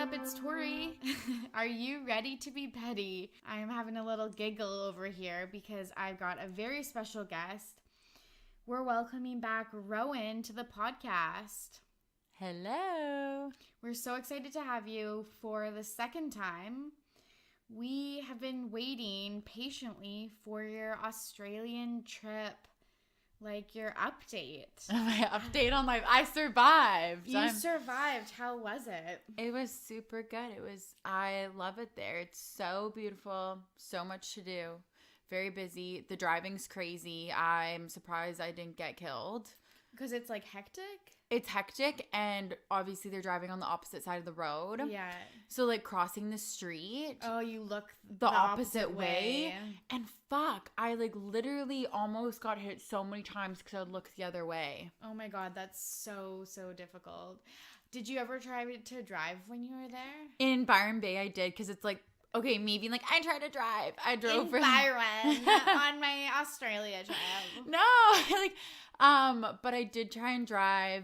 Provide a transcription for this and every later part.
up? It's Torry. Are you ready to be petty? I am having a little giggle over here because I've got a very special guest. We're welcoming back Rowen to the podcast. Hello. We're so excited to have you for the second time. We have been waiting patiently for your Australian trip. Like your update. My update on I survived. You survived. How was it? It was super good. I love it there. It's so beautiful. So much to do. Very busy. The driving's crazy. I'm surprised I didn't get killed. Because it's like hectic? It's hectic, and obviously they're driving on the opposite side of the road. Yeah. So like crossing the street. Oh, you look the opposite way. And fuck, I like literally almost got hit so many times because I would look the other way. Oh my God, that's so difficult. Did you ever try to drive when you were there? In Byron Bay, I did, because it's like, okay, me being like, I tried to drive. I drove in Byron on my Australia trip. No, but I did try and drive.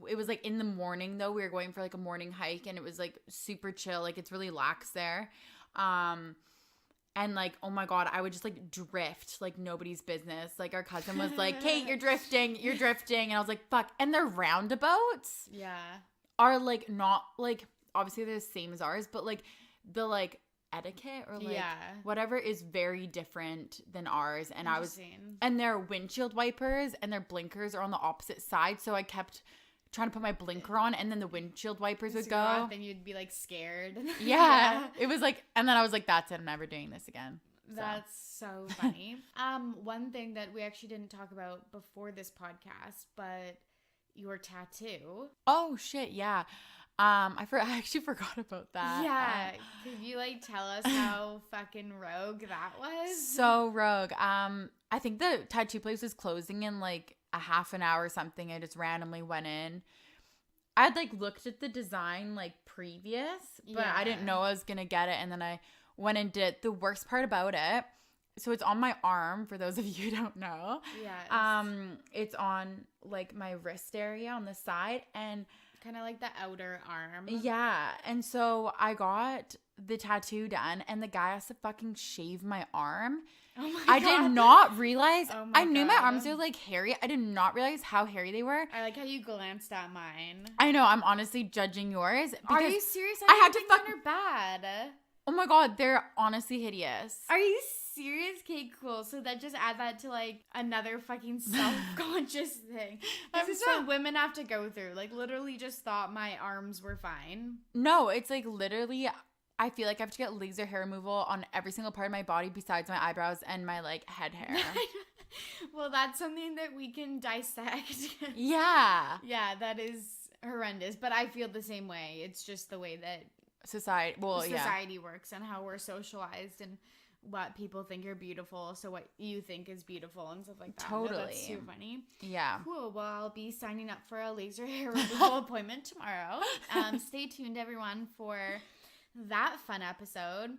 It was like in the morning though. We were going for like a morning hike, and it was like super chill. Like it's really lax there. And like, oh my God, I would just like drift like nobody's business. Like our cousin was like, Kate, you're drifting. And I was like, fuck. And their roundabouts are like not like, obviously they're the same as ours, but like the like etiquette or like whatever is very different than ours. And and their windshield wipers and their blinkers are on the opposite side, so I kept trying to put my blinker on, and then the windshield wipers would go, then you'd be like scared. It was like, and then I was like, that's it, I'm never doing this again. That's so funny. One thing that we actually didn't talk about before this podcast, but your tattoo. Oh shit, yeah. I actually forgot about that. Yeah. Could you like tell us how fucking rogue that was? So rogue. I think the tattoo place was closing in like a half an hour or something. I just randomly went in. I'd like looked at the design like previous, but I didn't know I was gonna get it. And then I went and did the worst part about it. So it's on my arm, for those of you who don't know. Yeah. It's on like my wrist area on the side, and kind of like the outer arm. Yeah. And so I got the tattoo done, and the guy has to fucking shave my arm. Oh my God. I did not realize. I knew God. my arms were like hairy. I did not realize how hairy they were. I like how you glanced at mine. I know. I'm honestly judging yours. Are you serious? I had to mine are bad. Oh my God. They're honestly hideous. Are you serious? Okay, cool. So that just add that to like another fucking self-conscious thing. This is what women have to go through. Like literally just thought my arms were fine. No, it's like literally, I feel like I have to get laser hair removal on every single part of my body besides my eyebrows and my like head hair. Well, that's something that we can dissect. Yeah. Yeah, that is horrendous. But I feel the same way. It's just the way that society works and how we're socialized and what people think are beautiful, so what you think is beautiful and stuff like that. Totally. That's so funny. Yeah. Cool. Well, I'll be signing up for a laser hair removal appointment tomorrow. Stay tuned, everyone, for that fun episode.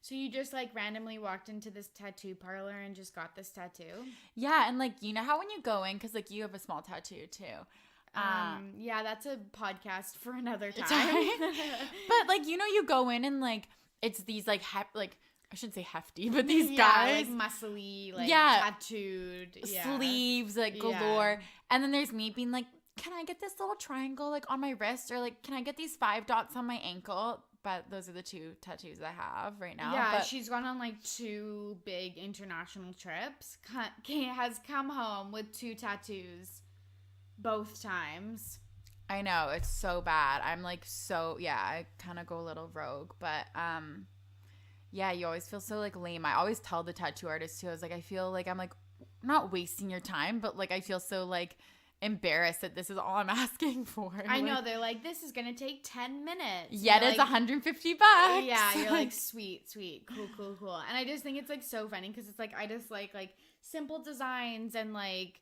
So you just like randomly walked into this tattoo parlor and just got this tattoo? Yeah, and like, you know how when you go in, because like you have a small tattoo too. Yeah, that's a podcast for another time. But like, you know, you go in and like it's these like I shouldn't say hefty, but these guys like muscly, like tattooed sleeves like galore. And then there's me being like, can I get this little triangle like on my wrist, or like can I get these 5 dots on my ankle? But those are the 2 tattoos I have right now. Yeah, she's gone on like 2 big international trips. Has come home with 2 tattoos both times. I know, it's so bad. I'm like I kind of go a little rogue, but yeah, you always feel so like lame. I always tell the tattoo artist too, I was like, I feel like I'm like not wasting your time, but like I feel so like embarrassed that this is all I'm asking for. I know, they're like, this is gonna take 10 minutes. Yet it's like, $150. Yeah, you're like, sweet, cool. And I just think it's like so funny because it's like I just like simple designs and like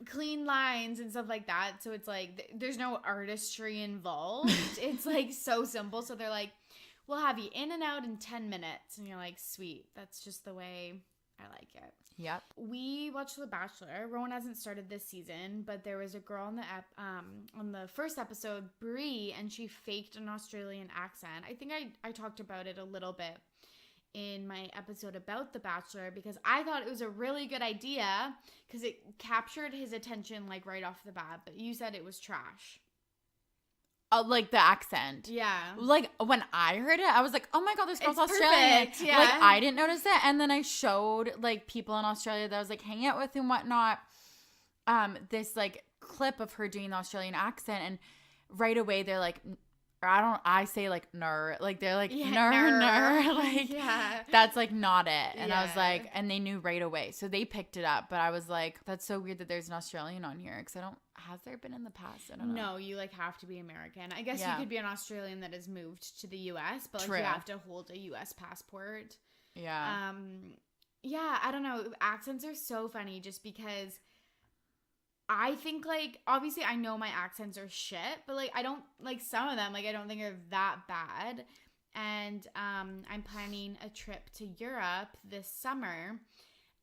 clean lines and stuff like that. So it's like there's no artistry involved. It's like so simple. So they're like, we'll have you in and out in 10 minutes. And you're like, sweet. That's just the way I like it. Yep. We watched The Bachelor. Rowan hasn't started this season, but there was a girl on the first episode, Brie, and she faked an Australian accent. I think I talked about it a little bit in my episode about The Bachelor because I thought it was a really good idea because it captured his attention like right off the bat, but you said it was trash. Like the accent. Yeah. Like when I heard it, I was like, oh my God, this girl's It's Australian. perfect, yeah. Like I didn't notice it. And then I showed like people in Australia that I was like hanging out with and whatnot. This like clip of her doing the Australian accent. And right away they're like, I say like ner. Like they're like ner. Like that's like not it. And I was like, and they knew right away. So they picked it up. But I was like, that's so weird that there's an Australian on here. Because has there been in the past? I don't know. No, you like have to be American. I guess you could be an Australian that has moved to the US, but like True. you have to hold a US passport. Yeah. Yeah, I don't know. Accents are so funny just because I think like obviously I know my accents are shit, but like I don't like some of them like I don't think are that bad. And I'm planning a trip to Europe this summer.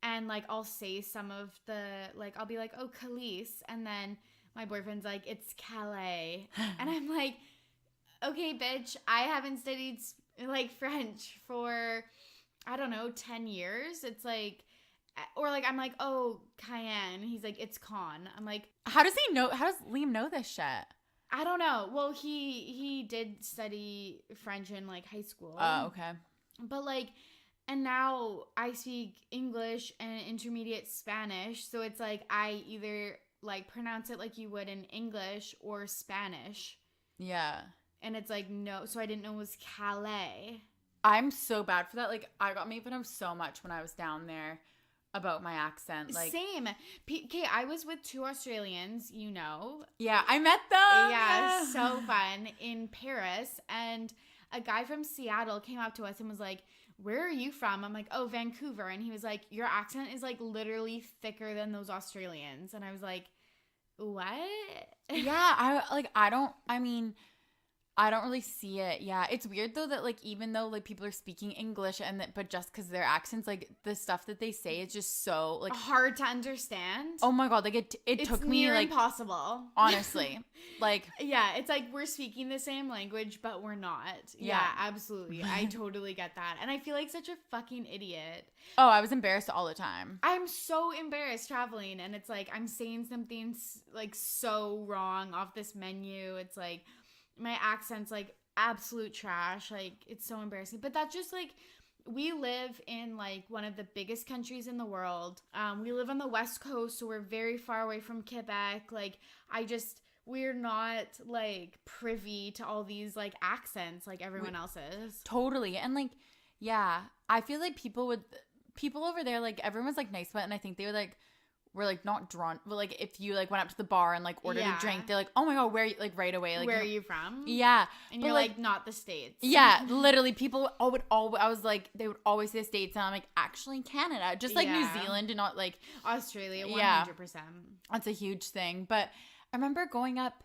And, like, I'll say some of the, like, I'll be like, oh, Khalees. And then my boyfriend's like, it's Calais. And I'm like, okay, bitch, I haven't studied, like, French for, I don't know, 10 years. It's like, or, like, I'm like, oh, Cayenne. He's like, it's Con. I'm like. How does Liam know this shit? I don't know. Well, he did study French in, like, high school. Oh, okay. But, like. And now I speak English and intermediate Spanish. So it's like I either like pronounce it like you would in English or Spanish. Yeah. And it's like, no. So I didn't know it was Calais. I'm so bad for that. Like I got made fun of so much when I was down there about my accent. Like same. Okay, I was with 2 Australians, you know. Yeah, I met them. Yeah, so fun in Paris. And a guy from Seattle came up to us and was like, where are you from? I'm like, oh, Vancouver. And he was like, your accent is like literally thicker than those Australians. And I was like, what? Yeah, I don't really see it. Yeah, it's weird though that like even though like people are speaking English but just because their accents, like the stuff that they say is just so like hard to understand. Oh my God, like it took me like impossible. Honestly, like yeah, it's like we're speaking the same language but we're not. Yeah, absolutely. I totally get that, and I feel like such a fucking idiot. Oh, I was embarrassed all the time. I'm so embarrassed traveling, and it's like I'm saying something like so wrong off this menu. It's like. My accent's like absolute trash. Like it's so embarrassing. But that's just like we live in like one of the biggest countries in the world. We live on the West Coast, so we're very far away from Quebec. Like we're not like privy to all these like accents like everyone else is. Totally. And like yeah, I feel like people over there, like everyone's like nice about it, and I think they would like we're like not drunk, but like if you like went up to the bar and like ordered a drink, they're like, oh my God, where are you, like right away, like where are you from? Yeah, and you're like not the States. Yeah, literally, people I was like, they would always say States, and I'm like, actually Canada, just like New Zealand, and not like Australia. 100%. That's a huge thing. But I remember going up,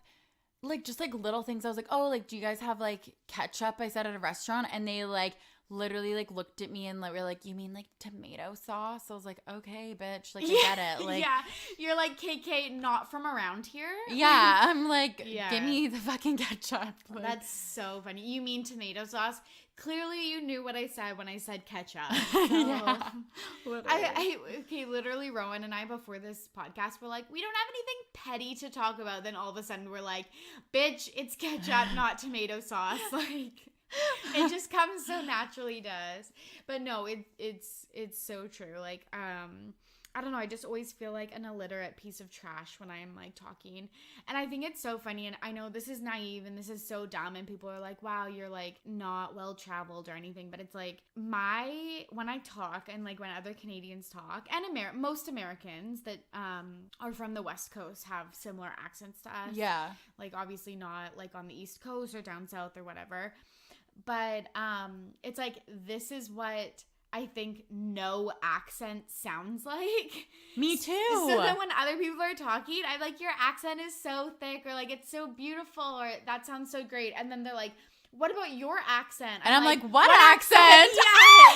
like just like little things. I was like, oh, like do you guys have like ketchup? I said at a restaurant, and they like. Literally like looked at me and like, were like, you mean like tomato sauce? I was like, okay, bitch, like I get it. Like yeah, you're like KK, not from around here. Yeah, I'm like, give me the fucking ketchup. Like, that's so funny. You mean tomato sauce? Clearly, you knew what I said when I said ketchup. Yeah, okay, literally, Rowan and I before this podcast were like, we don't have anything petty to talk about. Then all of a sudden, we're like, bitch, it's ketchup, not tomato sauce. Like. It just comes so naturally to us. But no, it's so true. Like I don't know, I just always feel like an illiterate piece of trash when I'm like talking. And I think it's so funny, and I know this is naive and this is so dumb, and people are like, wow, you're like not well traveled or anything, but it's like when I talk and like when other Canadians talk, and most Americans that are from the West Coast have similar accents to us. Yeah. Like obviously not like on the East Coast or down south or whatever. But it's like this is what I think no accent sounds like. Me too. So then when other people are talking, I'm like, your accent is so thick, or like it's so beautiful, or that sounds so great. And then they're like, what about your accent? And I'm like, what accent?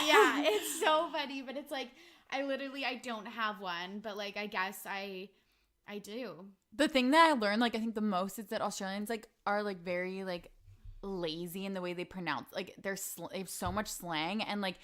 Yeah, it's so funny. But it's like, I don't have one, but like I guess I do. The thing that I learned, like I think the most is that Australians like are like very like lazy in the way they pronounce. Like they have so much slang and like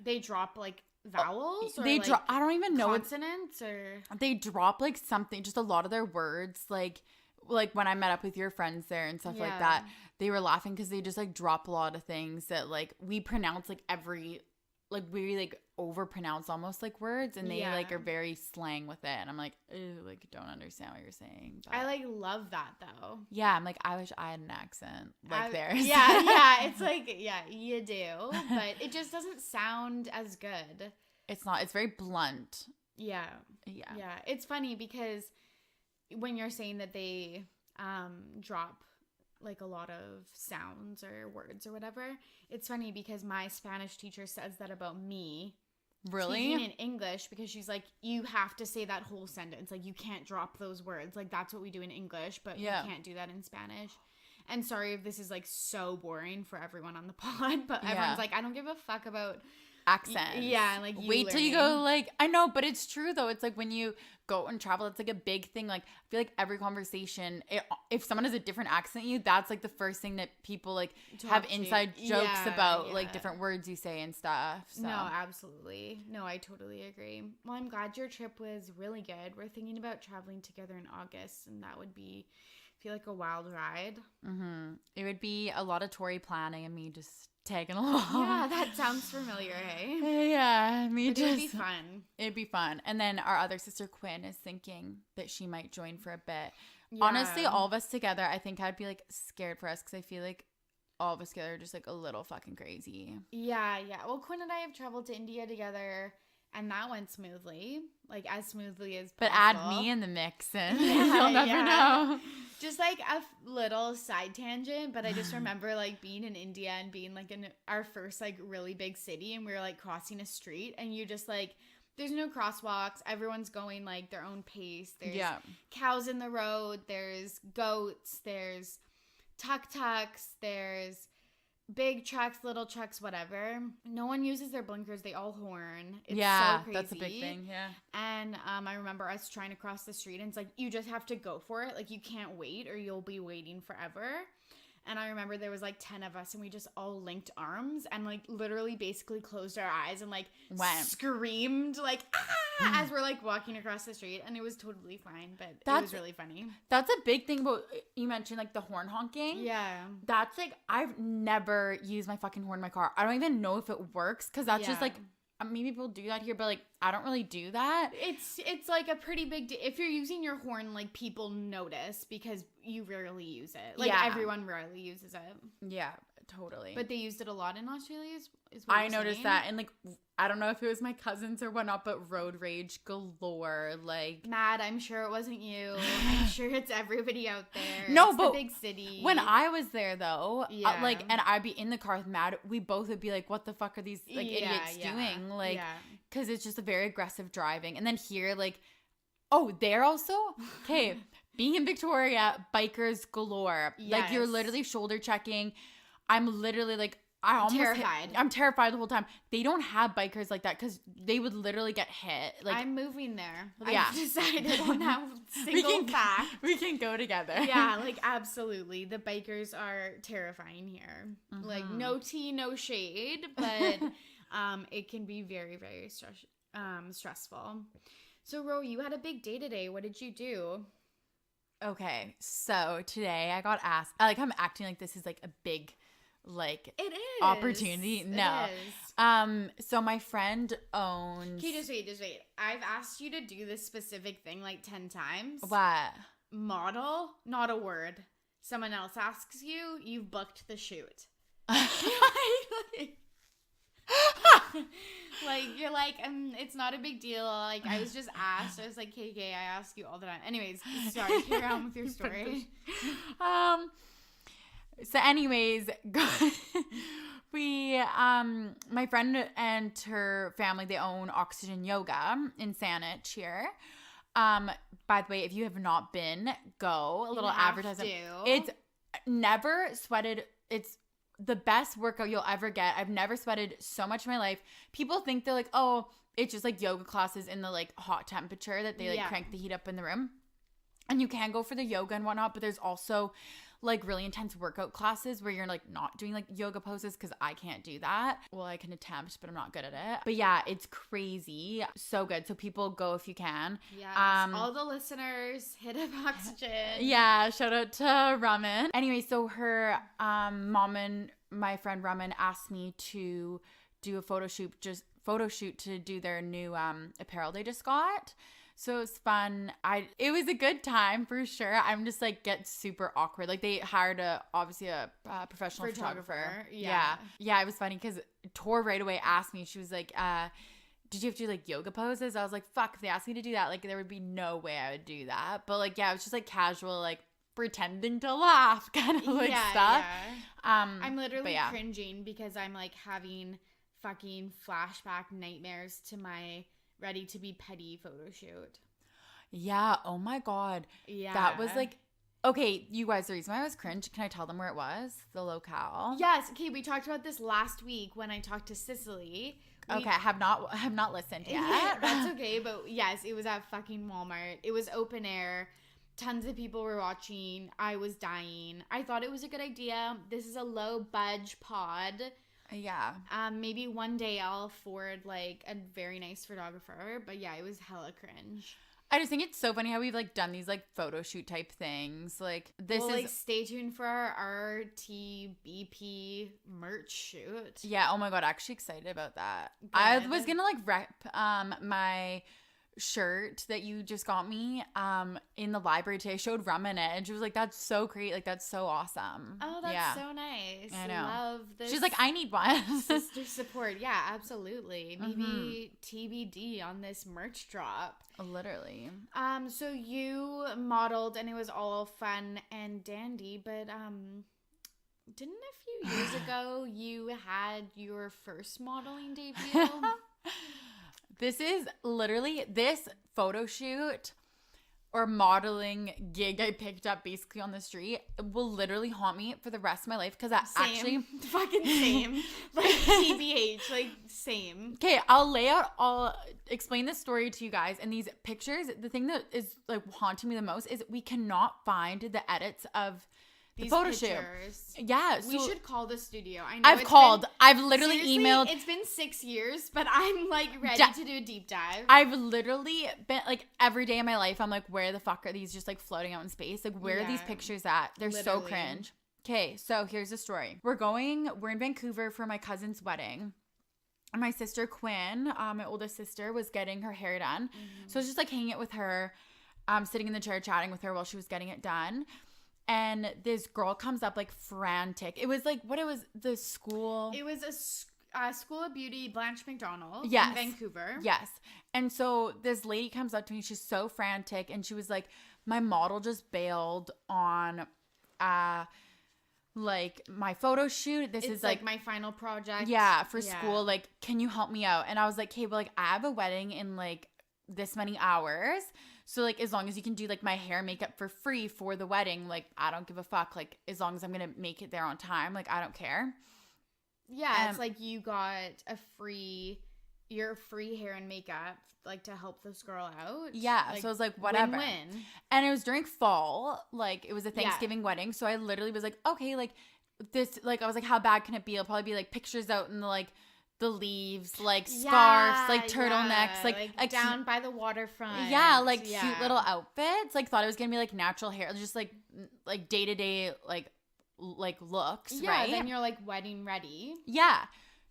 they drop like vowels or they like drop. I don't even know consonants or they drop like something. Just a lot of their words like when I met up with your friends there and stuff like that, they were laughing because they just like drop a lot of things that like we pronounce like every like we like overpronounce almost like words and they like are very slang with it and I'm like, ew, like don't understand what you're saying. But I like love that though. Yeah, I'm like I wish I had an accent like theirs. Yeah, it's like you do, but it just doesn't sound as good. It's not. It's very blunt. Yeah. It's funny because when you're saying that they drop like a lot of sounds or words or whatever, it's funny because my Spanish teacher says that about me. Really? Speaking in English, because she's like, you have to say that whole sentence. Like, you can't drop those words. Like, that's what we do in English, but you can't do that in Spanish. And sorry if this is like so boring for everyone on the pod, but everyone's like, I don't give a fuck about accents. Yeah, like you wait till you go like I know, but it's true though. It's like when you go and travel, it's like a big thing. Like I feel like every conversation, if someone has a different accent than you, that's like the first thing that people like have inside jokes about, like different words you say and stuff. So. No, absolutely. No, I totally agree. Well, I'm glad your trip was really good. We're thinking about traveling together in August, and that would feel like a wild ride. It would be a lot of Torry planning and me just tagging along. Yeah, that sounds familiar, hey? Yeah, it'd be fun. It'd be fun. And then our other sister Quinn is thinking that she might join for a bit. Yeah. Honestly, all of us together, I think I'd be like scared for us because I feel like all of us together are just like a little fucking crazy. Yeah. Well, Quinn and I have traveled to India together. And that went smoothly, like as smoothly as possible. But add me in the mix and you'll never know. Just like a little side tangent, but I just remember like being in India and being like in our first like really big city and we were like crossing a street and you just like, there's no crosswalks. Everyone's going like their own pace. There's cows in the road. There's goats. There's tuk-tuks. There's big trucks, little trucks, whatever. No one uses their blinkers. They all horn. It's so crazy. That's a big thing. Yeah. And I remember us trying to cross the street and it's like, you just have to go for it. Like you can't wait or you'll be waiting forever. And I remember there was like 10 of us and we just all linked arms and like literally basically closed our eyes and like screamed like, ah, as we're like walking across the street. And it was totally fine, but it was really funny. That's a big thing about, you mentioned like the horn honking. Yeah. That's like, I've never used my fucking horn in my car. I don't even know if it works because that's just like, maybe people do that here, but like I don't really do that. It's like a pretty big if you're using your horn, like people notice because you rarely use it. Like everyone rarely uses it. Yeah, totally. But they used it a lot in Australia. Is what I noticed that, and like I don't know if it was my cousins or whatnot, but road rage galore. Like Matt, I'm sure it wasn't you. I'm sure it's everybody out there. No, it's but the big city. When I was there though, like, and I'd be in the car with Matt, we both would be like, "What the fuck are these like idiots doing?" Like, because it's just a very aggressive driving. And then here, like, they're also okay. Being in Victoria, bikers galore. Yes. Like you're literally shoulder checking. I'm literally like. I'm terrified the whole time. They don't have bikers like that because they would literally get hit. Like I'm moving there. I've decided on that single fact. We can go together. Yeah, like absolutely. The bikers are terrifying here. Like no tea, no shade, but it can be very, very stressful. So Ro, you had a big day today. What did you do? Okay, so today I got asked. Like I'm acting like this is like a big. Like it is opportunity. No. It is. So my friend owns. Okay, just wait. I've asked you to do this specific thing like 10 times. What? Model, not a word. Someone else asks you, you've booked the shoot. Like you're like, it's not a big deal. Like I was just asked. I was like, KK, I ask you all the time. Anyways, sorry, carry on with your story. So anyways, we, my friend and her family, they own Oxygen Yoga in Saanich here. By the way, if you have not been, go. A little advertisement. It's never sweated. It's the best workout you'll ever get. I've never sweated so much in my life. People think they're like, oh, it's just like yoga classes in the like hot temperature that they like crank the heat up in the room. And you can go for the yoga and whatnot, but there's also like really intense workout classes where you're like not doing like yoga poses, because I can't do that. Well, I can attempt, but I'm not good at it. But yeah, it's crazy. So good. So people go if you can. Yeah. All the listeners, hit up Oxygen. Yeah. Shout out to Rowen. Anyway, so her mom and my friend Rowen asked me to do a photo shoot to do their new apparel they just got. So it was fun. It was a good time for sure. I'm just like get super awkward. Like they hired obviously a professional photographer. Yeah. It was funny because Tor right away asked me. She was like, "Did you have to do like yoga poses?" I was like, "Fuck! If they asked me to do that, like there would be no way I would do that." But like, yeah, it was just like casual, like pretending to laugh kind of like stuff. Yeah. I'm literally cringing because I'm like having fucking flashback nightmares to my ready to be petty photo shoot. Yeah. Oh my God. Yeah. That was like, okay, you guys, the reason why I was cringe, can I tell them where it was? The locale? Yes. Okay. We talked about this last week when I talked to Cicely. Okay. I have not listened yet. Yeah, that's okay. But yes, it was at fucking Walmart. It was open air. Tons of people were watching. I was dying. I thought it was a good idea. This is a low budge pod. Yeah. Maybe one day I'll afford like a very nice photographer, but yeah, it was hella cringe. I just think it's so funny how we've like done these like photo shoot type things. Like this is like stay tuned for our RTBP merch shoot. Yeah. Oh my God, actually excited about that. Good. I was gonna like rep my shirt that you just got me in the library today. I showed Rowen it and she was like, "That's so great, like that's so awesome." Oh, that's so nice. I know. Love this. She's like, "I need one." Sister support. Yeah, absolutely. Maybe TBD on this merch drop. Literally. So you modeled and it was all fun and dandy, but didn't a few years ago you had your first modeling debut? This is literally this photo shoot or modeling gig I picked up basically on the street will literally haunt me for the rest of my life because actually fucking same. Like TBH, like same. Okay, I'll explain this story to you guys. And these pictures, the thing that is like haunting me the most is we cannot find the edits of the photo shoot. Yeah. So we should call the studio. I know I've called. I've literally emailed. It's been 6 years, but I'm like ready to do a deep dive. I've literally been like every day of my life, I'm like, where the fuck are these just like floating out in space? Like, where are these pictures at? They're so cringe. Okay, so here's the story. We're in Vancouver for my cousin's wedding. And my sister Quinn, my oldest sister, was getting her hair done. So I was just like hanging out with her, sitting in the chair chatting with her while she was getting it done. And this girl comes up like frantic. It was like, the school? It was a School of Beauty, Blanche McDonald in Vancouver. Yes. And so this lady comes up to me. She's so frantic. And she was like, my model just bailed on like my photo shoot. This is like my final project. Yeah, for school. Like, can you help me out? And I was like, hey, but like I have a wedding in like this many hours. So, like, as long as you can do, like, my hair and makeup for free for the wedding, like, I don't give a fuck. Like, as long as I'm going to make it there on time, like, I don't care. Yeah, it's like you got your free hair and makeup, like, to help this girl out. Yeah, like, so I was like, whatever. Win-win. And it was during fall. Like, it was a Thanksgiving wedding. So I literally was like, okay, like, this, like, I was like, how bad can it be? It'll probably be, like, pictures out in the, like, the leaves, like scarves, like turtlenecks, like down by the waterfront. Yeah, like cute little outfits. Like thought it was gonna be like natural hair, just like day to day like looks. Yeah, right? Then you're like wedding ready. Yeah.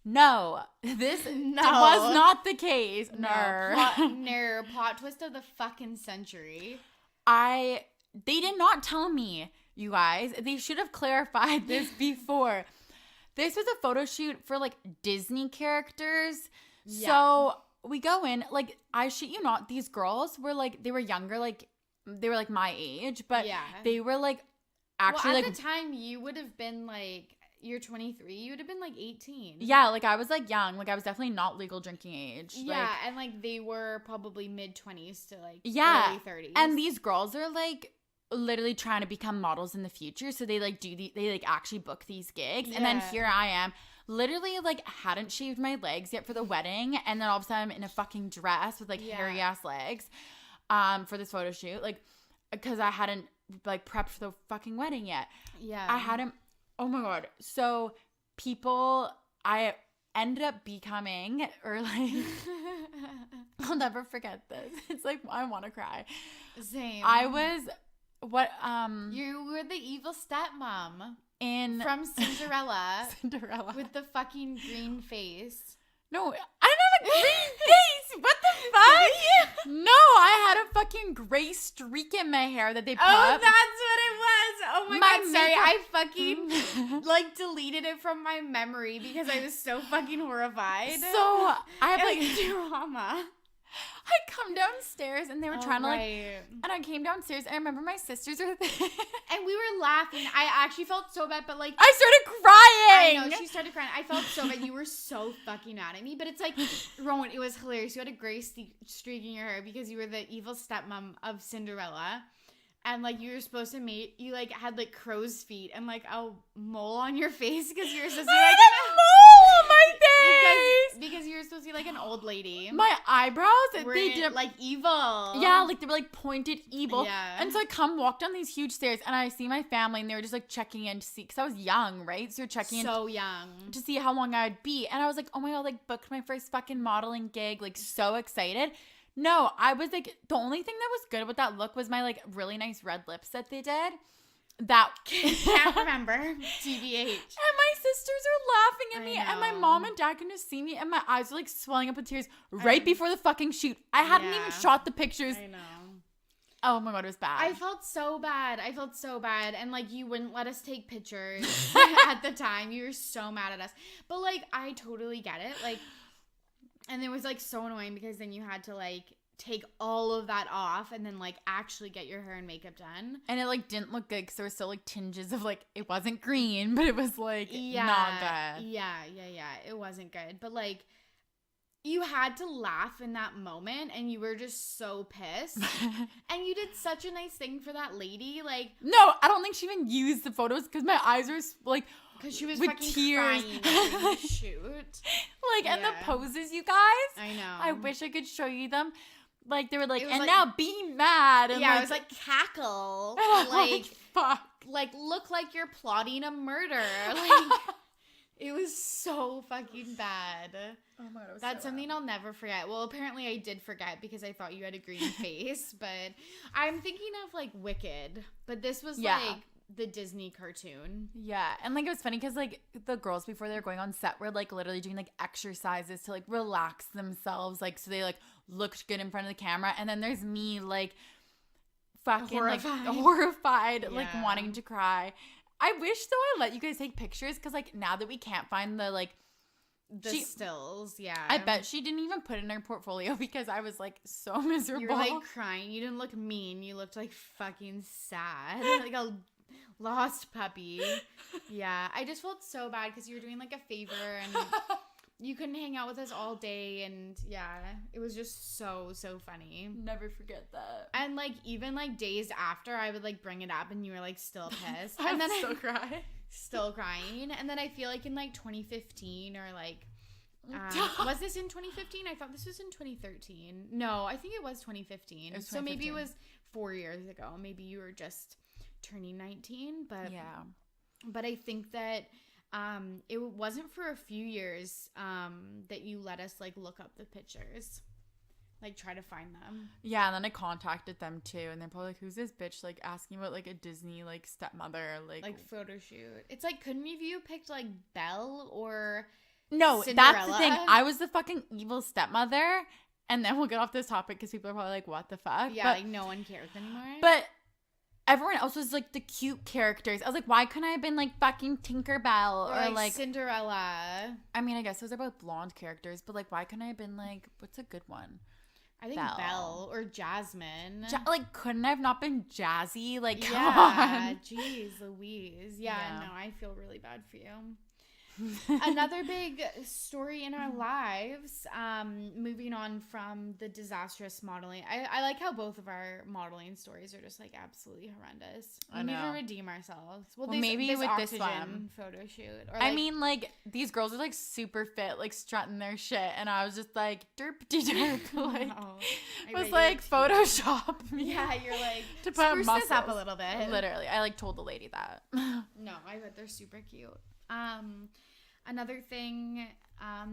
No, this was not the case. No, plot twist of the fucking century. They did not tell me, you guys. They should have clarified this before. This was a photo shoot for, like, Disney characters. Yeah. So we go in, like, I shit you not, these girls were, like, they were younger, like, they were, like, my age. But they were, like, actually, well, at like. the time, you would have been, like, you're 23. You would have been, like, 18. Yeah, like, I was, like, young. Like, I was definitely not legal drinking age. Yeah, like, and, like, they were probably mid-20s to, like, early 30s. And these girls are, like, literally trying to become models in the future. So they like they like actually book these gigs. And then here I am, literally like hadn't shaved my legs yet for the wedding. And then all of a sudden I'm in a fucking dress with like hairy ass legs for this photo shoot. Like, because I hadn't like prepped for the fucking wedding yet. Yeah. I hadn't, oh my God. So people, I ended up becoming, or like, I'll never forget this. It's like, I want to cry. Same. I was, you were the evil stepmom in from Cinderella. Cinderella. With the fucking green face. No, I don't have a green face. What the fuck? No, I had a fucking gray streak in my hair that they put. Oh, that's what it was. Oh my God, sorry. makeup- I fucking like deleted it from my memory because I was so fucking horrified. So I have like drama. I come downstairs and they were trying to like, right. and I came downstairs and I remember my sisters were there. And we were laughing. I actually felt so bad, but like I started crying. I know, she started crying. I felt so bad. You were so fucking mad at me. But it's like, Rowen, it was hilarious. You had a gray streak in your hair because you were the evil stepmom of Cinderella. And like you were supposed to you like had like crow's feet and like a mole on your face because you were supposed to be like a mole on my face. Because you were supposed to be like an old lady. My eyebrows, Were they did like evil. Yeah, like they were like pointed evil. Yeah. And so I walk down these huge stairs and I see my family and they were just like checking in to see, because I was young, right? So you're checking in so young to see how long I'd be. And I was like, oh my God, like booked my first fucking modeling gig, like so excited. No, I was like, the only thing that was good about that look was my like really nice red lips that they did. That can't remember. TBH. And my sisters are laughing at me, and my know. mom and dad can just see me, and my eyes are like swelling up with tears right before the fucking shoot. I hadn't even shot the pictures. I know. Oh my God, it was bad. I felt so bad. And like you wouldn't let us take pictures at the time. You were so mad at us. But like I totally get it. Like, and it was like so annoying because then you had to like take all of that off and then like actually get your hair and makeup done. And it like didn't look good because there were still like tinges of like, it wasn't green, but it was like not good. Yeah. It wasn't good. But like you had to laugh in that moment and you were just so pissed. And you did such a nice thing for that lady. Like, no, I don't think she even used the photos because my eyes were like, because she was with fucking tears. crying shoot. Like, and the poses, you guys. I know. I wish I could show you them. Like, they were like, and like, now be mad. And yeah, like, it was like cackle. Like, fuck. Like, look like you're plotting a murder. Like, it was so fucking bad. Oh my God, it was That's so something bad. I'll never forget. Well, apparently I did forget because I thought you had a green face. But I'm thinking of like Wicked. But this was like the Disney cartoon. Yeah, and like it was funny because like the girls before they were going on set were like literally doing like exercises to like relax themselves, like so they like looked good in front of the camera. And then there's me like fucking horrified, like wanting to cry. I wish though I let you guys take pictures because like now that we can't find the like stills, I bet she didn't even put it in her portfolio because I was like so miserable. You were like crying. You didn't look mean. You looked like fucking sad, like a lost puppy. Yeah, I just felt so bad because you were doing like a favor and you couldn't hang out with us all day. And yeah, it was just so funny. Never forget that. And like even like days after, I would like bring it up and you were like still pissed. I and then still cry. Still crying. And then I feel like in like 2015 or like was this in 2015? I thought this was in 2013. No, I think it was 2015. So maybe it was 4 years ago. Maybe you were just turning 19. But yeah. But I think that it wasn't for a few years that you let us like look up the pictures. Like try to find them. Yeah, and then I contacted them too, and they're probably like, "Who's this bitch?" Like asking about like a Disney like stepmother, like photo shoot. It's like, couldn't you picked like Belle or no? Cinderella? That's the thing. I was the fucking evil stepmother, and then we'll get off this topic because people are probably like, "What the fuck?" Yeah, like no one cares anymore. But everyone else was like the cute characters. I was like, why couldn't I have been like fucking Tinkerbell or like Cinderella? I mean, I guess those are both blonde characters, but like, why couldn't I have been like, what's a good one? I think Belle or Jasmine. Like, couldn't I have not been Jazzy? Like, come yeah, on. jeez Louise. Yeah, no, I feel really bad for you. Another big story in our lives, moving on from the disastrous modeling. I like how both of our modeling stories are just like absolutely horrendous. We need to redeem ourselves. Well, maybe this with oxygen this one photo shoot. Or I mean, like, these girls are like super fit, like strutting their shit, and I was just like derp like it was like Photoshop. Yeah, you're like to put spruce this up a little bit. Literally, I like told the lady that. No, I bet they're super cute. Another thing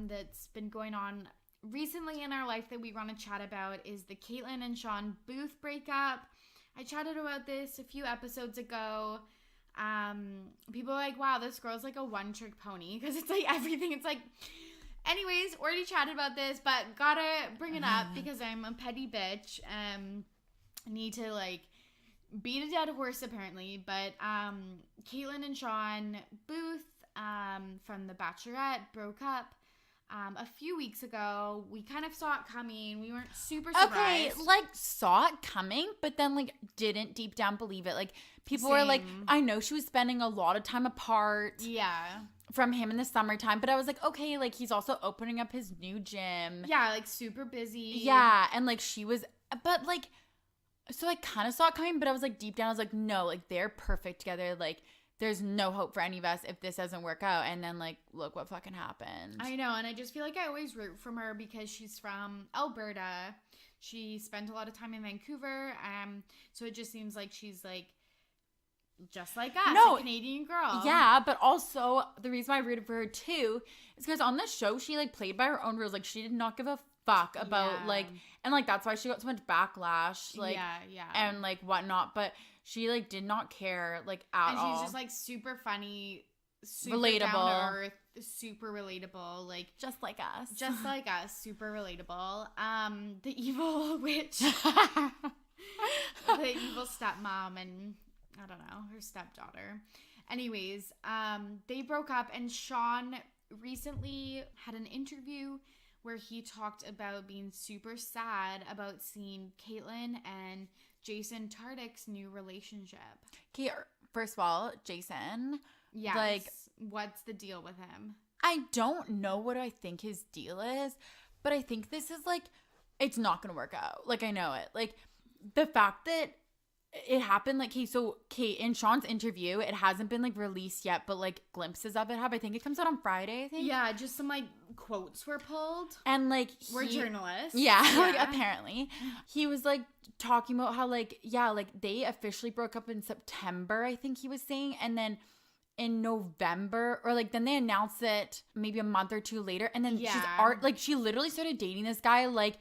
that's been going on recently in our life that we want to chat about is the Caitlyn and Sean Booth breakup. I chatted about this a few episodes ago. People are like, wow, this girl's like a one-trick pony, because it's like everything. It's like, anyways, already chatted about this, but gotta bring it up because I'm a petty bitch. Need to like beat a dead horse apparently, but Caitlyn and Sean Booth from The Bachelorette broke up a few weeks ago. We kind of saw it coming. We weren't super surprised. Okay, like saw it coming, but then like didn't deep down believe it. Like people were like, I know she was spending a lot of time apart. Yeah. From him in the summertime, but I was like, okay, like he's also opening up his new gym. Yeah, like super busy. Yeah, and like she was, but like, so I kind of saw it coming, but I was like deep down, I was like, no, like they're perfect together. Like there's no hope for any of us if this doesn't work out. And then like, look what fucking happened. I know, and I just feel like I always root for her because she's from Alberta. She spent a lot of time in Vancouver. So it just seems like she's like just like us, a Canadian girl. Yeah, but also the reason why I rooted for her too is because on the show she like played by her own rules. Like she did not give a fuck about like, and like that's why she got so much backlash. Like and like whatnot. But she like did not care like at all. And she's just like super funny, super relatable, down to earth, super relatable, like just like us, super relatable. The evil witch, the evil stepmom, and I don't know, her stepdaughter. Anyways, they broke up, and Sean recently had an interview where he talked about being super sad about seeing Caitlyn and Jason Tartick's new relationship. Okay, first of all, Jason. Yes. Like, what's the deal with him? I don't know what I think his deal is, but I think this is like, it's not going to work out. Like, I know it. Like, the fact that it happened, like, Kate, in Sean's interview, it hasn't been, like, released yet, but, like, glimpses of it have. I think it comes out on Friday, I think. Yeah, just some, like, quotes were pulled. And, like, we're journalists. Yeah, like, apparently. He was, like, talking about how, like, yeah, like, they officially broke up in September, I think he was saying, and then in November, or, like, then they announced it maybe a month or two later, and then she literally started dating this guy, like,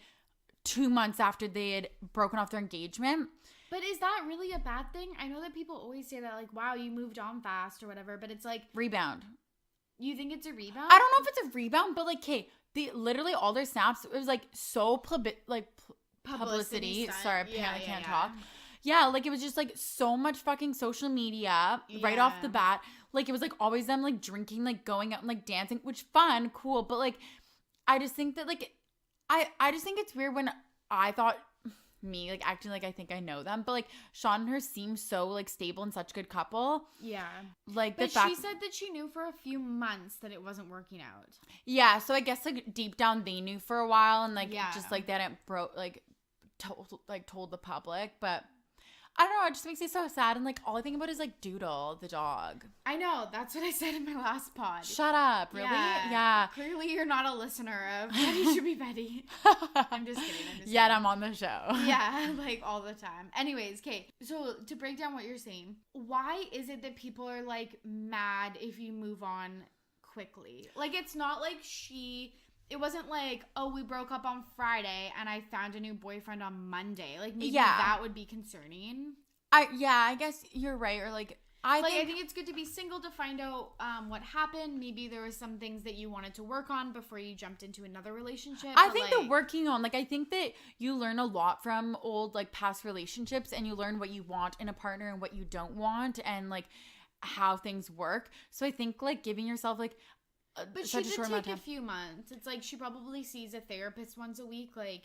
2 months after they had broken off their engagement. But is that really a bad thing? I know that people always say that, like, wow, you moved on fast or whatever, but it's like... Rebound. You think it's a rebound? I don't know if it's a rebound, but, like, okay, literally all their snaps, it was, like, so, publicity. Sorry, apparently I can't talk. Yeah, like, it was just, like, so much fucking social media right off the bat. Like, it was, like, always them, like, drinking, like, going out and, like, dancing, which fun, cool, but, like, I just think that, like, I just think it's weird when I thought... me like acting like I think I know them, but like Sean and her seem so like stable and such a good couple. Yeah, like but she said that she knew for a few months that it wasn't working out. Yeah, so I guess like deep down they knew for a while, and like just like they hadn't told the public, but I don't know, it just makes me so sad, and like all I think about is like Doodle the dog. I know, that's what I said in my last pod. Shut up, really? Yeah. Clearly you're not a listener of Betty Should Be Betty. I'm just kidding. Yet I'm on the show. Yeah, like all the time. Anyways, Kate, so to break down what you're saying, why is it that people are like mad if you move on quickly? Like it's not like it wasn't like, oh, we broke up on Friday and I found a new boyfriend on Monday. Like, maybe that would be concerning. I guess you're right. Or, like, I think it's good to be single to find out what happened. Maybe there was some things that you wanted to work on before you jumped into another relationship. I think the working on, like, I think that you learn a lot from old, like, past relationships, and you learn what you want in a partner and what you don't want, and, like, how things work. So I think, like, giving yourself, like, but she did take a few months. It's like she probably sees a therapist once a week. Like,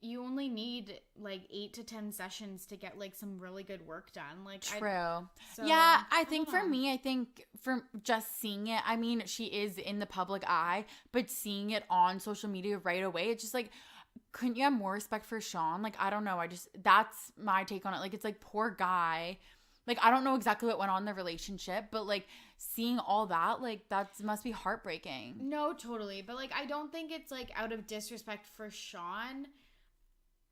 you only need like 8 to 10 sessions to get like some really good work done. Like true. So, yeah, I don't think for know. me, I think for just seeing it, I mean, she is in the public eye, but seeing it on social media right away, it's just like, couldn't you have more respect for Sean? Like, I don't know. That's my take on it. Like, it's like, poor guy. Like, I don't know exactly what went on in the relationship, but like seeing all that, like, that must be heartbreaking. No, totally. But like, I don't think it's like out of disrespect for Sean.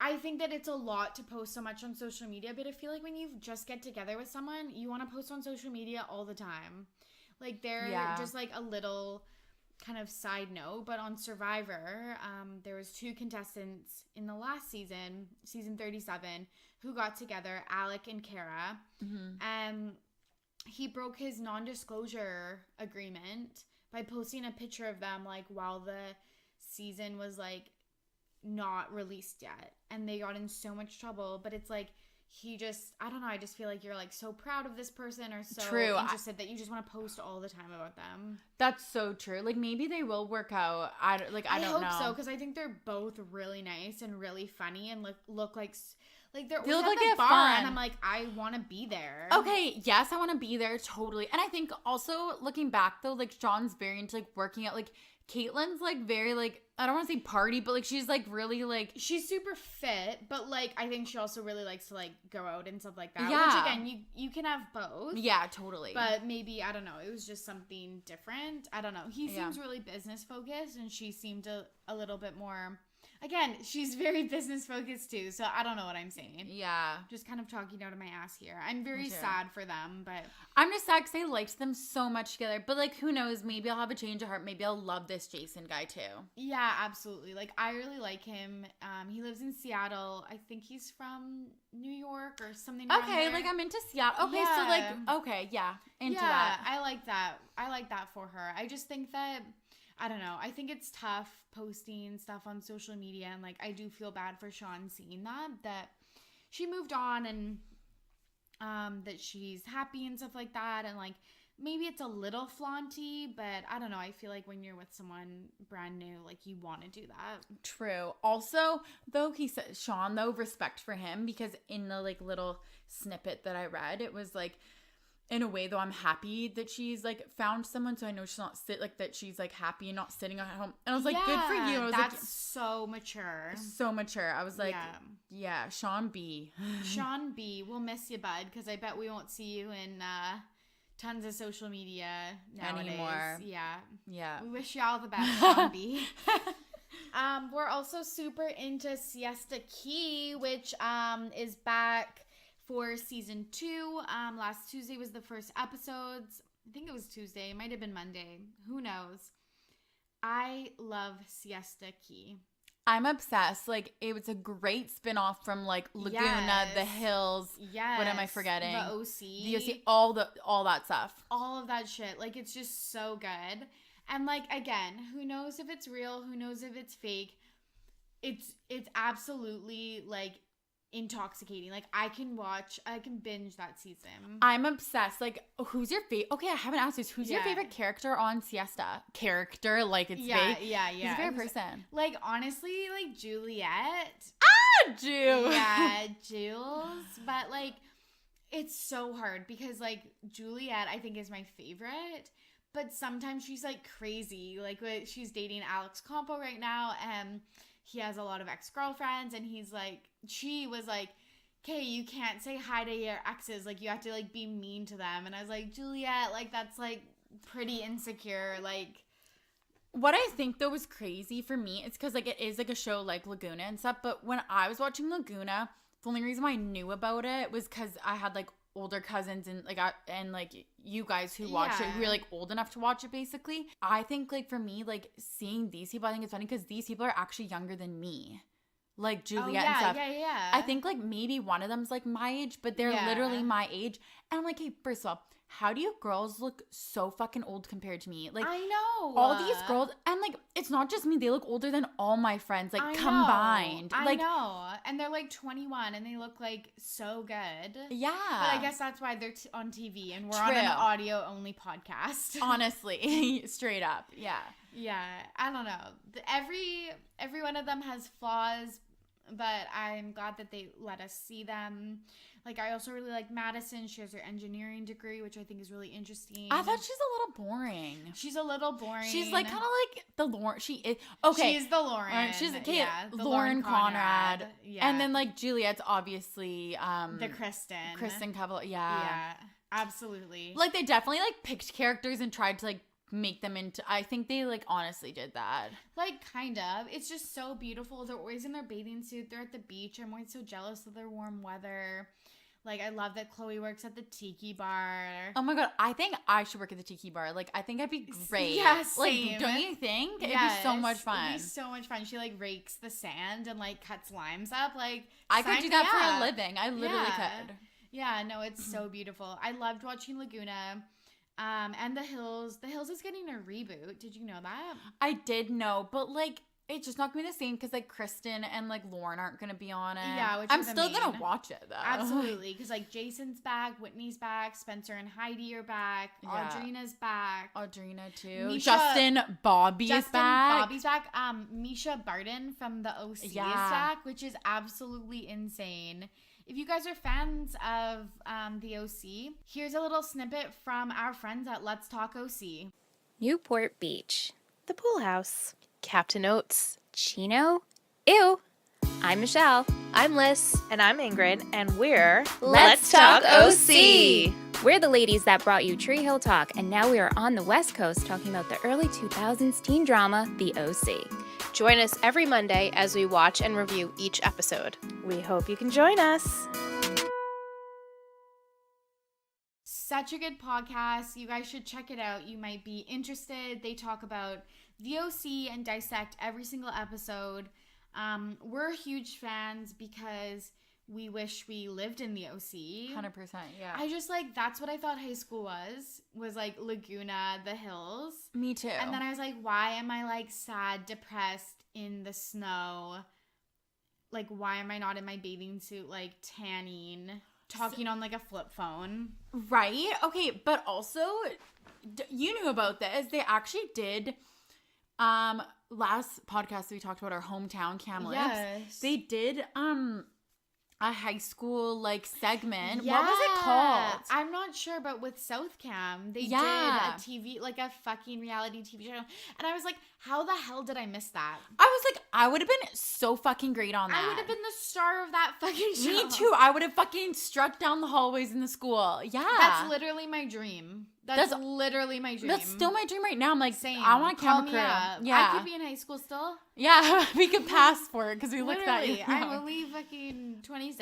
I think that it's a lot to post so much on social media, but I feel like when you just get together with someone, you want to post on social media all the time. Like, they're just like a little kind of side note, but on Survivor, there was 2 contestants in the last season 37, who got together, Alec and Kara. He broke his non-disclosure agreement by posting a picture of them like while the season was like not released yet, and they got in so much trouble. But it's like, I don't know, I just feel like you're like so proud of this person or so interested that you just want to post all the time about them. That's so true. Like, maybe they will work out. I don't know. I hope so, because I think they're both really nice and really funny and look like they're always look at like the they have bar, fun. and I'm like, I want to be there. Okay, yes, I want to be there, totally. And I think also, looking back though, like, Sean's very into like working out. Like, Caitlin's like very like, I don't want to say party, but like she's like really like, she's super fit, but like I think she also really likes to like go out and stuff like that. Yeah. Which again, you can have both. Yeah, totally. But maybe, I don't know, it was just something different. I don't know. He seems really business focused, and she seemed a little bit more. Again, she's very business focused too, so I don't know what I'm saying. Yeah. Just kind of talking out of my ass here. I'm very sad for them, but I'm just sad because I liked them so much together. But like, who knows? Maybe I'll have a change of heart. Maybe I'll love this Jason guy too. Yeah, absolutely. Like, I really like him. He lives in Seattle. I think he's from New York or something. Okay, like I'm into Seattle. Okay, so like, okay, yeah, into that. I like that. I like that for her. I just think that, I don't know, I think it's tough posting stuff on social media, and like I do feel bad for Sean seeing that she moved on, and that she's happy and stuff like that, and like maybe it's a little flaunty, but I don't know, I feel like when you're with someone brand new, like you want to do that. True. Also, though, he said, Sean, though, respect for him, because in the like little snippet that I read, it was like, in a way, though, I'm happy that she's like found someone, so I know she's not that she's like happy and not sitting at home. And I was like, good for you. I was that's like, so mature. So mature. I was like, yeah, Sean B. Sean B. We'll miss you, bud, because I bet we won't see you in tons of social media nowadays. Anymore. Yeah. We wish you all the best, Sean B. We're also super into Siesta Key, which is back for season 2. Last Tuesday was the first episodes. I think it was Tuesday. It might have been Monday. Who knows? I love Siesta Key. I'm obsessed. Like, it was a great spin-off from like Laguna, The Hills. Yes. What am I forgetting? The OC. The OC, all that stuff. All of that shit. Like, it's just so good. And like, again, who knows if it's real? Who knows if it's fake? It's absolutely like intoxicating. Like, I can binge that season. I'm obsessed. Like, who's your favorite? Okay, I haven't asked this. Who's your favorite character on Siesta? Character, like it's fake. Yeah. Who's your favorite person? Like, honestly, like Juliet. Jules. Yeah, Jules. But like, it's so hard because like Juliet, I think, is my favorite. But sometimes she's like crazy. Like, she's dating Alex Campo right now, and he has a lot of ex-girlfriends, and she was like, okay, you can't say hi to your exes. Like, you have to like be mean to them. And I was like, Juliet, like, that's like pretty insecure. Like, what I think though was crazy for me, it's because like it is like a show like Laguna and stuff. But when I was watching Laguna, the only reason why I knew about it was because I had like older cousins and like you guys who watched it, who were like old enough to watch it. Basically, I think like for me, like seeing these people, I think it's funny because these people are actually younger than me, like Juliet and stuff. Yeah. I think like maybe one of them's like my age, but they're literally my age. And I'm like, hey, first of all, how do you girls look so fucking old compared to me? Like, I know all these girls, and like it's not just me, they look older than all my friends, like combined. I know. And they're like 21 and they look like so good. Yeah. But I guess that's why they're on TV and we're on an audio only podcast. Honestly, straight up. Yeah. Yeah. I don't know. Every one of them has flaws. but I'm glad that they let us see them. Like, I also really like Madison. She has her engineering degree, which I think is really interesting. I thought she's a little boring. She's a little boring. She's like kind of like the Lauren. She is okay. She's the Lauren. She's the Lauren Conrad. Yeah. And then like Juliet's obviously the Kristen. Kristen Cavallari. Yeah. Yeah. Absolutely. Like they definitely like picked characters and tried to like make them into. I think they like honestly did that. Like kind of. It's just so beautiful. They're always in their bathing suit. They're at the beach. I'm always so jealous of their warm weather. Like, I love that Chloe works at the tiki bar. Oh my God. I think I should work at the tiki bar. Like, I think I'd be great. Yeah, same. Like, don't you think? Yes. It'd be so much fun. It'd be so much fun. She, like, rakes the sand and, like, cuts limes up. Like, I could do that for a living. I literally could. Yeah, no, it's so beautiful. I loved watching Laguna. And The Hills. The Hills is getting a reboot. Did you know that? I did know, but, like, it's just not gonna be the same because like Kristen and like Lauren aren't gonna be on it. Yeah, which I'm still gonna watch it though. Absolutely, because like Jason's back, Whitney's back, Spencer and Heidi are back, Yeah. Audrina's back, Audrina too. Misha, Justin Bobby's back. Bobby's back. Misha Barton from the OC is back, which is absolutely insane. If you guys are fans of the OC, here's a little snippet from our friends at Let's Talk OC. Newport Beach. The Pool House. Captain Oates. Chino? Ew. I'm Michelle. I'm Liz. And I'm Ingrid. And we're Let's Talk OC. We're the ladies that brought you Tree Hill Talk, and now we are on the West Coast talking about the early 2000s teen drama, The OC. Join us every Monday as we watch and review each episode. We hope you can join us. Such a good podcast. You guys should check it out. You might be interested. They talk about the OC and dissect every single episode. We're huge fans because we wish we lived in the OC. 100%, yeah. I just like, that's what I thought high school was like Laguna, the Hills. Me too. And then I was like, why am I like sad, depressed in the snow? Like, why am I not in my bathing suit, like tanning, talking on like a flip phone? Right? Okay, but also, you knew about this. They actually did, last podcast we talked about our hometown Kamloops. Yes. They did, a high school like segment. Yeah. What was it called? I'm not sure, but with South Cam, they did a TV, like a fucking reality TV show. And I was like, how the hell did I miss that? I was like, I would have been so fucking great on that. I would have been the star of that fucking show. Me too. I would have fucking struck down the hallways in the school. Yeah. That's literally my dream. That's literally my dream. That's still my dream right now. I'm like, same. I want a camera crew. Yeah. I could be in high school still. Yeah, we could pass for it because we looked that young. I'm only fucking 26.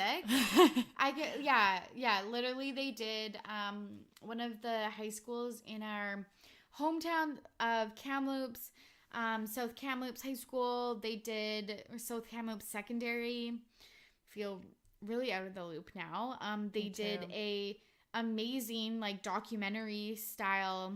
I could, yeah. Literally, they did one of the high schools in our hometown of Kamloops, South Kamloops High School. They did South Kamloops Secondary. Feel really out of the loop now. They did a amazing like documentary style.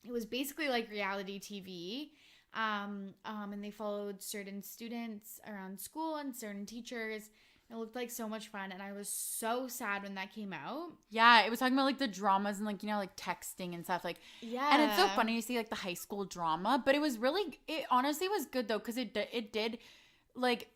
It was basically like reality TV. And they followed certain students around school and certain teachers. It looked like so much fun, and I was so sad when that came out. Yeah, it was talking about like the dramas and like, you know, like texting and stuff. Like, yeah. And it's so funny to see like the high school drama, but it honestly was good though, because it did like.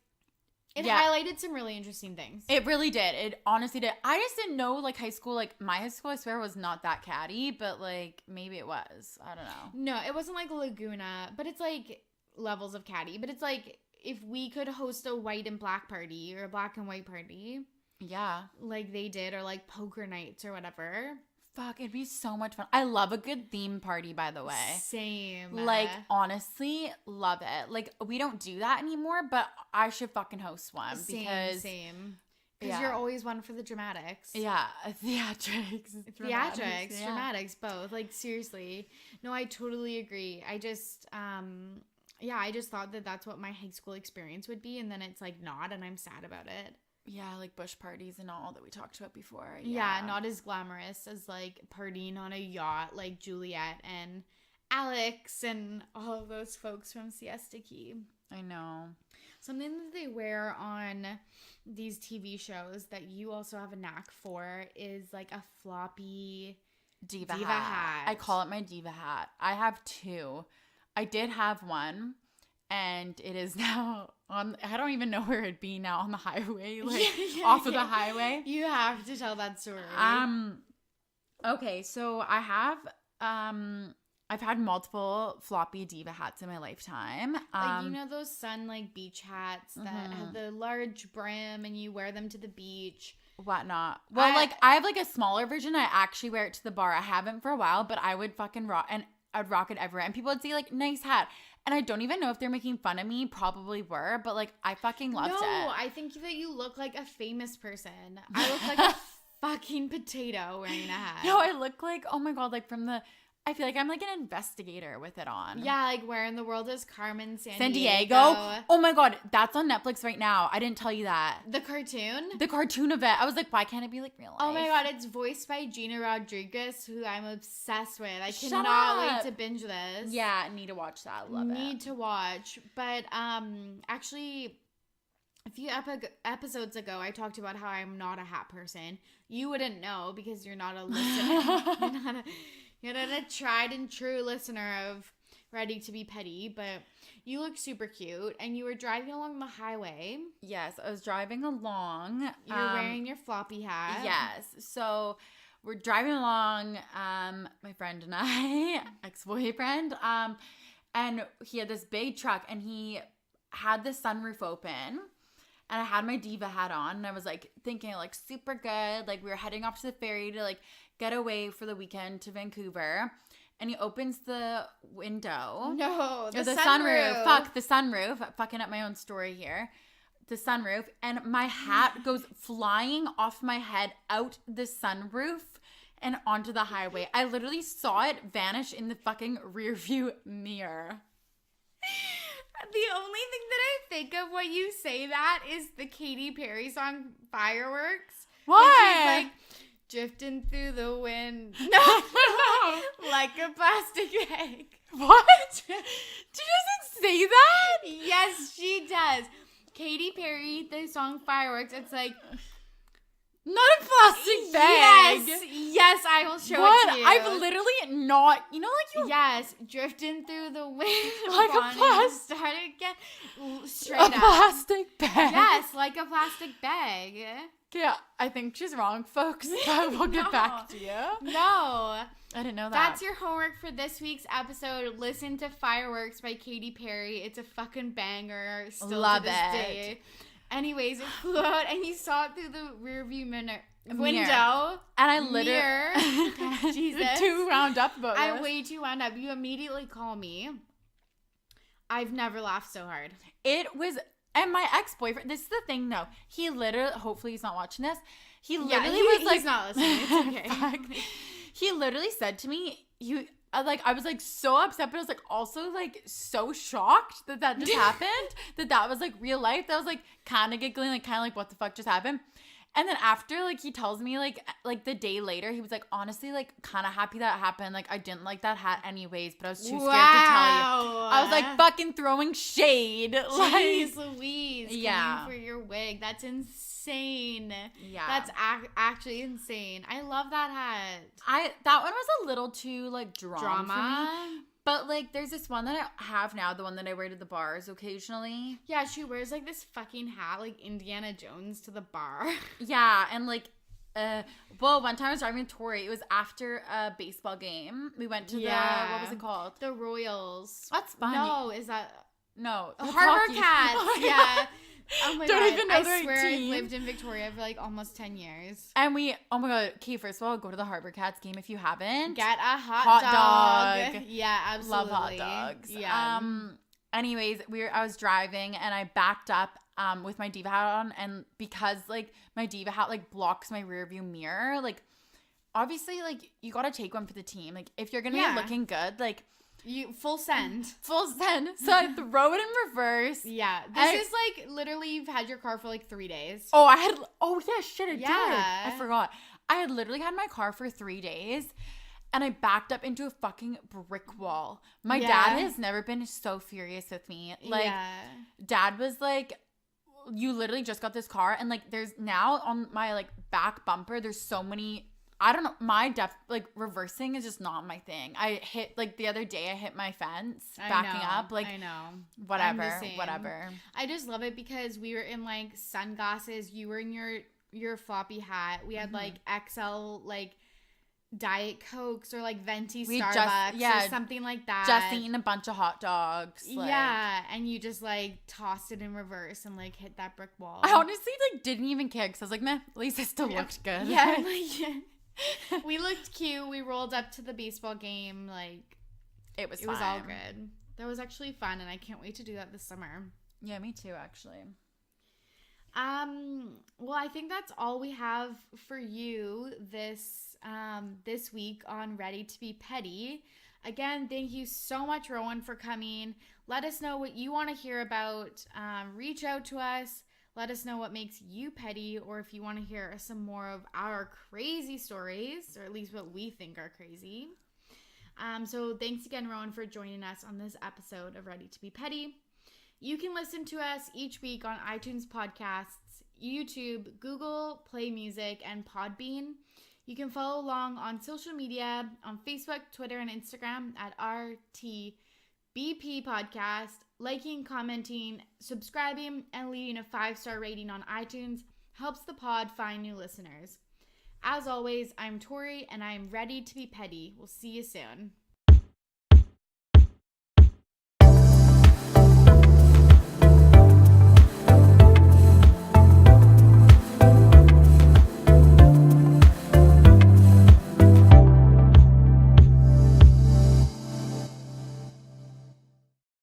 It highlighted some really interesting things. It really did. It honestly did. I just didn't know, like, high school, like, my high school, I swear, was not that catty, but, like, maybe it was. I don't know. No, it wasn't like Laguna, but it's, like, levels of catty. But it's, like, if we could host a white and black party or a black and white party. Yeah. Like they did, or, like, poker nights or whatever. Fuck, it'd be so much fun. I love a good theme party, by the way. Same. Like, honestly, love it. Like, we don't do that anymore, but I should fucking host one. Same. Because you're always one for the dramatics. Yeah. Theatrics. Dramatics, both. Like, seriously. No, I totally agree. I just, I just thought that that's what my high school experience would be, and then it's, like, not, and I'm sad about it. Yeah, like bush parties and all that we talked about before. Yeah, not as glamorous as like partying on a yacht like Juliet and Alex and all of those folks from Siesta Key. I know. Something that they wear on these TV shows that you also have a knack for is like a floppy diva hat. I call it my diva hat. I have two. I did have one. and it is now on, I don't even know where it'd be now, on the highway, like off of the highway. You have to tell that story. Okay, so I have I've had multiple floppy diva hats in my lifetime. Like, you know those sun like beach hats that have the large brim and you wear them to the beach? Whatnot. Well, like I have like a smaller version. I actually wear it to the bar. I haven't for a while, but I would fucking rock, and I'd rock it everywhere. And people would say like, nice hat. And I don't even know if they're making fun of me. Probably were, but like I fucking loved it. No, I think that you look like a famous person. I look like a fucking potato wearing a hat. No, I look like, oh my God, like from the, I feel like I'm like an investigator with it on. Yeah, like Where in the World is Carmen Sandiego? Oh my God, that's on Netflix right now. I didn't tell you that. The cartoon? The cartoon of it. I was like, why can't it be like real life? Oh my God, it's voiced by Gina Rodriguez, who I'm obsessed with. I Shut cannot up. wait to binge this. Yeah, I need to watch that. I love it. Need to watch. But actually, a few episodes ago, I talked about how I'm not a hat person. You wouldn't know because you're not a listener. You're not a tried and true listener of Ready to Be Petty, but you look super cute, and you were driving along the highway. Yes, I was driving along. You were wearing your floppy hat. Yes, so we're driving along, my friend and I, ex-boyfriend, and he had this big truck, and he had the sunroof open. And I had my diva hat on, and I was like thinking like super good. Like we were heading off to the ferry to like get away for the weekend to Vancouver. And he opens the window. No, the sunroof. Fuck, the sunroof. I'm fucking up my own story here. The sunroof. And my hat goes flying off my head out the sunroof and onto the highway. I literally saw it vanish in the fucking rear view mirror. The only thing that I think of when you say that is the Katy Perry song Fireworks. Why? She's like drifting through the wind. No, like a plastic bag. What? She doesn't say that? Yes, she does. Katy Perry, the song Fireworks, it's like, not a plastic bag. Yes, I will show it to you. I've literally not, you know, like you. Yes, drifting through the wind. Like a plastic. Start again. Straight A up. plastic bag. Yes, like a plastic bag. Yeah, I think she's wrong, folks. But we'll get back to you. No. I didn't know that. That's your homework for this week's episode. Listen to Fireworks by Katy Perry. It's a fucking banger. Still Love to this it. day. Anyways, it flew out and you saw it through the rearview window. And I literally Jesus. too wound up about I'm this. way too wound up. You immediately call me. I've never laughed so hard. It was, and my ex-boyfriend, this is the thing though, he literally, hopefully he's not watching this, he literally was like, he's not listening. It's okay. He literally said to me, I was like so upset, but I was like also like so shocked that just happened, that was like real life. That I was like kind of giggling, like kind of like what the fuck just happened. And then after, like, he tells me, like the day later, he was like, honestly, like, kind of happy that happened. Like, I didn't like that hat anyways, but I was too scared to tell you. I was, like, fucking throwing shade. Jeez Louise. Yeah. Coming for your wig. That's insane. Yeah. That's actually insane. I love that hat. That one was a little too, like, drama for me. But, like, there's this one that I have now, the one that I wear to the bars occasionally. Yeah, she wears, like, this fucking hat, like Indiana Jones to the bar. Yeah, and, like, one time I was driving with Torry. It was after a baseball game. We went to what was it called? The Royals. That's fun. No, is that... No. Harbor Cats. Yeah. Oh my Don't God. even know I their swear team. I've lived in Victoria for like almost 10 years. And oh my God, okay, first of all, go to the Harbor Cats game if you haven't. Get a hot dog. Yeah, absolutely. Love hot dogs. Yeah. Anyways, I was driving and I backed up with my diva hat on, and because like my diva hat like blocks my rear view mirror, like obviously like you gotta take one for the team. Like if you're gonna be looking good, like you full send. So I throw it in reverse. Yeah. This is like literally you've had your car for like 3 days. Oh, yeah, shit, I did. I Yeah. forgot. I had literally had my car for 3 days and I backed up into a fucking brick wall. My dad has never been so furious with me. Like, Dad was like, you literally just got this car, and like there's now on my like back bumper, there's so many I don't know. Like reversing is just not my thing. I hit like the other day I hit my fence backing up. Like I know. Whatever. I just love it because we were in like sunglasses. You were in your floppy hat. We had like XL like Diet Cokes or like venti Starbucks or something like that. Just eating a bunch of hot dogs. Like. Yeah, and you just like tossed it in reverse and like hit that brick wall. I honestly like didn't even care because I was like, meh, at least it still looked good. Yeah, like we looked cute. We rolled up to the baseball game. Like it was all good. That was actually fun, and I can't wait to do that this summer. Yeah, me too, actually. Well, I think that's all we have for you this week on Ready to Be Petty. Again, thank you so much, Rowen, for coming. Let us know what you want to hear about. Reach out to us. Let us know what makes you petty, or if you want to hear some more of our crazy stories, or at least what we think are crazy. So thanks again, Rowen, for joining us on this episode of Ready to Be Petty. You can listen to us each week on iTunes Podcasts, YouTube, Google Play Music, and Podbean. You can follow along on social media on Facebook, Twitter, and Instagram at RTBP Podcast. Liking, commenting, subscribing, and leaving a 5-star rating on iTunes helps the pod find new listeners. As always, I'm Torry, and I'm ready to be petty. We'll see you soon.